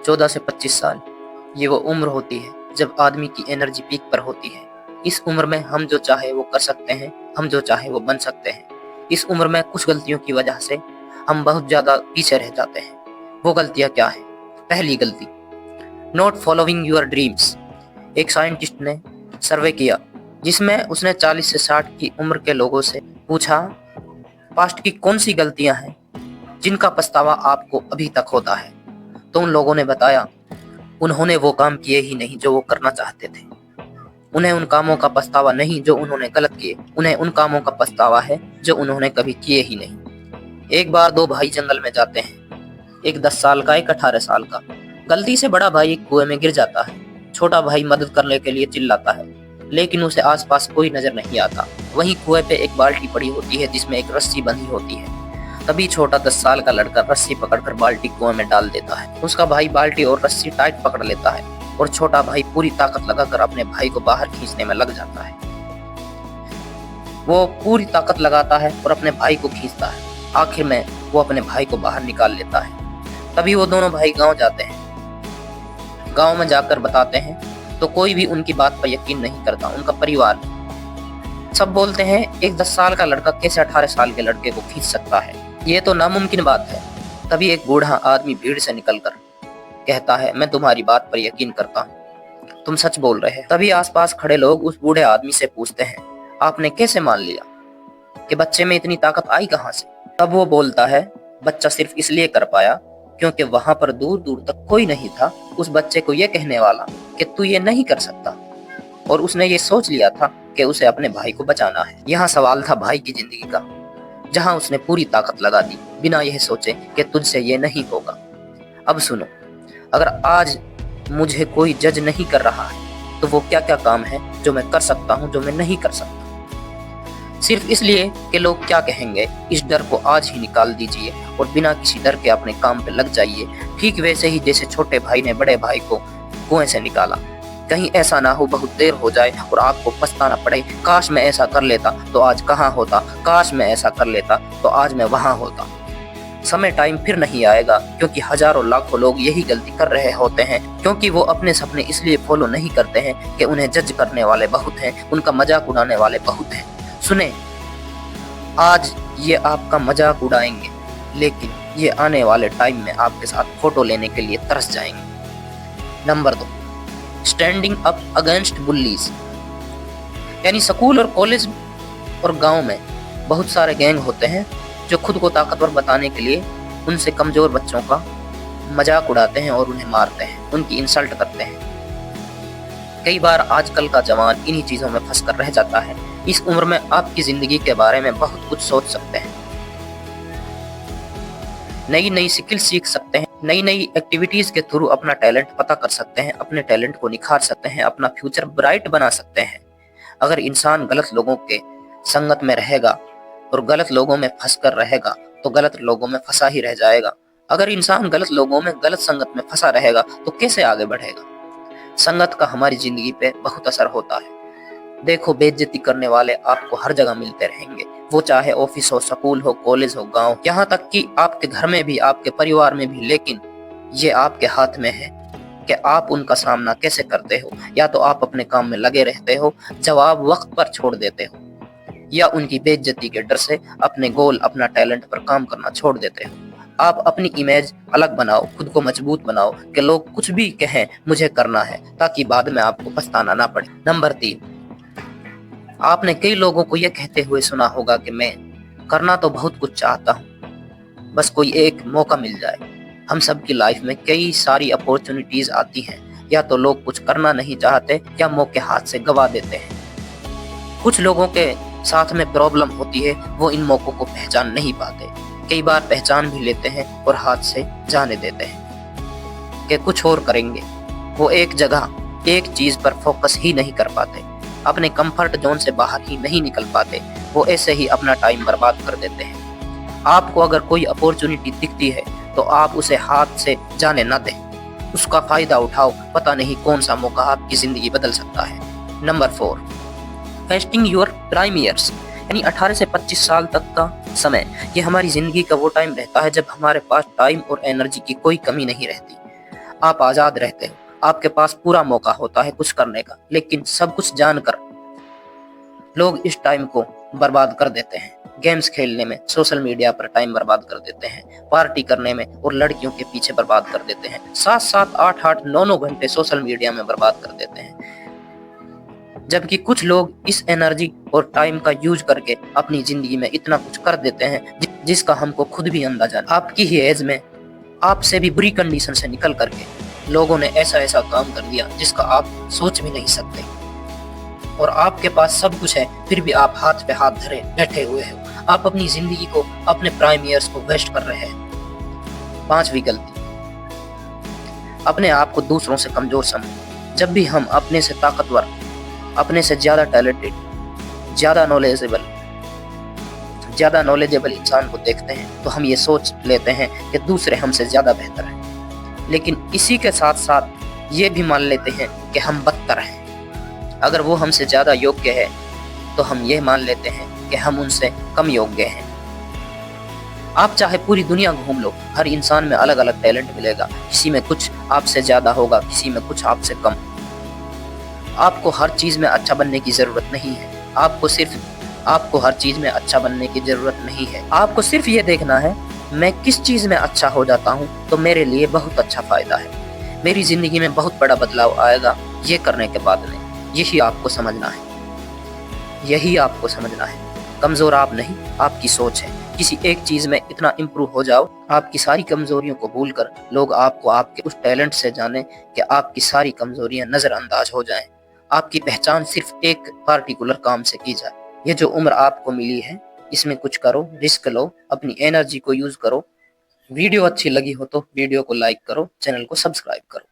14 से 25 साल ये वो उम्र होती है जब आदमी की एनर्जी पीक पर होती है। इस उम्र में हम जो चाहे वो कर सकते हैं, हम जो चाहे वो बन सकते हैं। इस उम्र में कुछ गलतियों की वजह से हम बहुत ज़्यादा पीछे रह जाते हैं। वो गलतियाँ क्या हैं? पहली गलती, नॉट फॉलोइंग योर ड्रीम्स। एक साइंटिस्ट ने सर्वे किया जिसमें उसने 40 से 60 की उम्र के लोगों से पूछा, पास्ट की कौन सी गलतियां हैं जिनका पछतावा आपको अभी तक होता है। तो उन लोगों ने बताया उन्होंने वो काम किए ही नहीं जो वो करना चाहते थे। उन्हें उन कामों का पछतावा नहीं जो उन्होंने गलत किए, उन्हें उन कामों का पछतावा है जो उन्होंने कभी किए ही नहीं। एक बार दो भाई जंगल में जाते हैं, एक 10 साल का, एक 18 साल का। गलती से बड़ा भाई एक कुएं में गिर जाता है। छोटा भाई मदद करने के लिए चिल्लाता है, लेकिन उसे आसपास कोई नजर नहीं आता। वहीं कुएं पे एक बाल्टी पड़ी होती है जिसमें एक रस्सी बंधी होती है। तभी छोटा 10 साल का लड़का रस्सी पकड़कर बाल्टी कुएं में डाल देता है। उसका भाई बाल्टी और रस्सी टाइट पकड़ लेता है और छोटा भाई पूरी ताकत लगाकर अपने भाई को बाहर खींचने में लग जाता है। वो पूरी ताकत लगाता है और अपने भाई को खींचता है। आखिर में वो अपने भाई को बाहर निकाल लेता है। तभी वो दोनों भाई गांव जाते हैं। गांव में जाकर बताते हैं तो कोई भी उनकी बात पर यकीन नहीं करता। उनका परिवार सब बोलते हैं एक 10 साल का लड़का कैसे 18 साल के लड़के को खींच सकता है, ये तो नामुमकिन बात है। तभी एक बूढ़ा आदमी भीड़ से निकलकर कहता है, मैं तुम्हारी बात पर यकीन करता हूँ, तुम सच बोल रहे हैं। तभी आसपास खड़े लोग उस बूढ़े आदमी से पूछते हैं, आपने कैसे मान लिया कि बच्चे में इतनी ताकत आई कहाँ से? तब वो बोलता है, बच्चा सिर्फ इसलिए कर पाया क्योंकि वहां पर दूर दूर तक कोई नहीं था उस बच्चे को ये कहने वाला कि तू ये नहीं कर सकता, और उसने ये सोच लिया था कि उसे अपने भाई को बचाना है। यहाँ सवाल था भाई की जिंदगी का, जहाँ उसने पूरी ताकत लगा दी बिना यह सोचे कि तुझसे ये नहीं होगा। अब सुनो, अगर आज मुझे कोई जज नहीं कर रहा है तो वो क्या क्या काम है जो मैं कर सकता हूँ, जो मैं नहीं कर सकता, सिर्फ इसलिए कि लोग क्या कहेंगे। इस डर को आज ही निकाल दीजिए और बिना किसी डर के अपने काम पे लग जाइए। ठीक वैसे ही जैसे छोटे भाई ने बड़े भाई को कुएं से निकाला। कहीं ऐसा ना हो बहुत देर हो जाए और आपको पछताना पड़े, काश मैं ऐसा कर लेता तो आज कहाँ होता, काश मैं ऐसा कर लेता तो आज मैं वहां होता। समय टाइम फिर नहीं आएगा, क्योंकि हजारों लाखों लोग यही गलती कर रहे होते हैं, क्योंकि वो अपने सपने इसलिए फॉलो नहीं करते हैं कि उन्हें जज करने वाले बहुत हैं, उनका मजाक उड़ाने वाले बहुत हैं। सुने, आज ये आपका मजाक उड़ाएंगे, लेकिन ये आने वाले टाइम में आपके साथ फोटो लेने के लिए तरस जाएंगे। Number 2, standing up against bullies. यानी स्कूल और कॉलेज और गांव में बहुत सारे गैंग होते हैं जो खुद को ताकतवर बताने के लिए उनसे कमजोर बच्चों का मजाक उड़ाते हैं और उन्हें मारते हैं, उनकी इंसल्ट करते हैं। कई बार आजकल का जवान इन्हीं चीजों में फंस कर रह जाता है। इस उम्र में आपकी जिंदगी के बारे में बहुत कुछ सोच सकते हैं, नई नई स्किल सीख सकते हैं, नई नई एक्टिविटीज के थ्रू अपना टैलेंट पता कर सकते हैं, अपने टैलेंट को निखार सकते हैं, अपना फ्यूचर ब्राइट बना सकते हैं। अगर इंसान गलत लोगों के संगत में रहेगा और गलत लोगों में फंस कर रहेगा तो गलत लोगों में फंसा ही रह जाएगा। अगर इंसान गलत लोगों में, गलत संगत में फंसा रहेगा तो कैसे आगे बढ़ेगा? संगत का हमारी जिंदगी पे बहुत असर होता है। देखो, बेइज्जती करने वाले आपको हर जगह मिलते रहेंगे, वो चाहे ऑफिस हो, स्कूल हो, कॉलेज हो, गांव, यहाँ तक कि आपके घर में भी, आपके परिवार में भी। लेकिन ये आपके हाथ में है कि आप उनका सामना कैसे करते हो। या तो आप अपने काम में लगे रहते हो, जवाब वक्त पर छोड़ देते हो, या उनकी बेइज्जती के डर से अपने गोल, अपना टैलेंट पर काम करना छोड़ देते हो। आप अपनी इमेज अलग बनाओ, खुद को मजबूत बनाओ कि लोग कुछ भी कहें मुझे करना है, ताकि बाद में आपको पछताना ना पड़े। नंबर 3, आपने कई लोगों को यह कहते हुए सुना होगा कि मैं करना तो बहुत कुछ चाहता हूँ, बस कोई एक मौका मिल जाए। हम सब की लाइफ में कई सारी अपॉर्चुनिटीज आती हैं, या तो लोग कुछ करना नहीं चाहते या मौके हाथ से गवा देते हैं। कुछ लोगों के साथ में प्रॉब्लम होती है, वो इन मौकों को पहचान नहीं पाते। कई बार पहचान भी लेते हैं और हाथ से जाने देते हैं कि कुछ और करेंगे। वो एक जगह, एक चीज पर फोकस ही नहीं कर पाते, अपने कंफर्ट जोन से बाहर ही नहीं निकल पाते। वो ऐसे ही अपना टाइम बर्बाद कर देते हैं। आपको अगर कोई अपॉर्चुनिटी दिखती है तो आप उसे हाथ से जाने ना दें, उसका फायदा उठाओ। पता नहीं कौन सा मौका आपकी जिंदगी बदल सकता है। Number 4, wasting your prime years. यानी 18 से 25 साल तक का समय, ये हमारी जिंदगी का वो टाइम रहता है जब हमारे पास टाइम और एनर्जी की कोई कमी नहीं रहती। आप आजाद रहते हो, आपके पास पूरा मौका होता है कुछ करने का, लेकिन सब कुछ जानकर लोग इस टाइम को बर्बाद कर देते हैं। गेम्स खेलने में, सोशल मीडिया पर टाइम बर्बाद कर देते हैं, पार्टी करने में और लड़कियों के पीछे बर्बाद कर देते हैं। 7-7, 8-8, 9-9 घंटे सोशल मीडिया में बर्बाद कर देते हैं। जबकि कुछ लोग इस एनर्जी और टाइम का यूज करके अपनी जिंदगी में इतना कुछ कर देते हैं जिसका हमको खुद भी अंदाजा नहीं। आपकी ही एज में आपसे भी बुरी कंडीशन से निकल करके लोगों ने ऐसा ऐसा काम कर दिया जिसका आप सोच भी नहीं सकते, और आपके पास सब कुछ है फिर भी आप हाथ पे हाथ धरे बैठे हुए हो। आप अपनी जिंदगी को, अपने प्राइम ईयर्स को वेस्ट कर रहे हैं। 5वीं गलती, अपने आप को दूसरों से कमजोर समझो। जब भी हम अपने से ताकतवर, अपने से ज्यादा टैलेंटेड, ज्यादा नॉलेजेबल इंसान को देखते हैं तो हम ये सोच लेते हैं कि दूसरे हमसे ज्यादा बेहतर हैं, लेकिन इसी के साथ साथ ये भी मान लेते हैं कि हम बदतर हैं। अगर वो हमसे ज्यादा योग्य है तो हम ये मान लेते हैं कि हम उनसे कम योग्य हैं। आप चाहे पूरी दुनिया घूम लो, हर इंसान में अलग अलग टैलेंट मिलेगा। किसी में कुछ आपसे ज्यादा होगा, किसी में कुछ आपसे कम। आपको हर चीज में अच्छा बनने की जरूरत नहीं है। आपको हर चीज में अच्छा बनने की जरूरत नहीं है। आपको सिर्फ ये देखना है मैं किस चीज में अच्छा हो जाता हूँ तो मेरे लिए बहुत अच्छा फायदा है, मेरी जिंदगी में बहुत बड़ा बदलाव आएगा ये करने के बाद में। यही आपको समझना है। कमजोर आप नहीं, आपकी सोच है। किसी एक चीज में इतना इम्प्रूव हो जाओ, आपकी सारी कमजोरियों को भूलकर लोग आपको आपके उस टैलेंट से जाने कि आपकी सारी कमजोरियां नजरअंदाज हो जाएं। आपकी पहचान सिर्फ एक पार्टिकुलर काम से की जाए। ये जो उम्र आपको मिली है इसमें कुछ करो, रिस्क लो, अपनी एनर्जी को यूज करो। वीडियो अच्छी लगी हो तो वीडियो को लाइक करो, चैनल को सब्सक्राइब करो।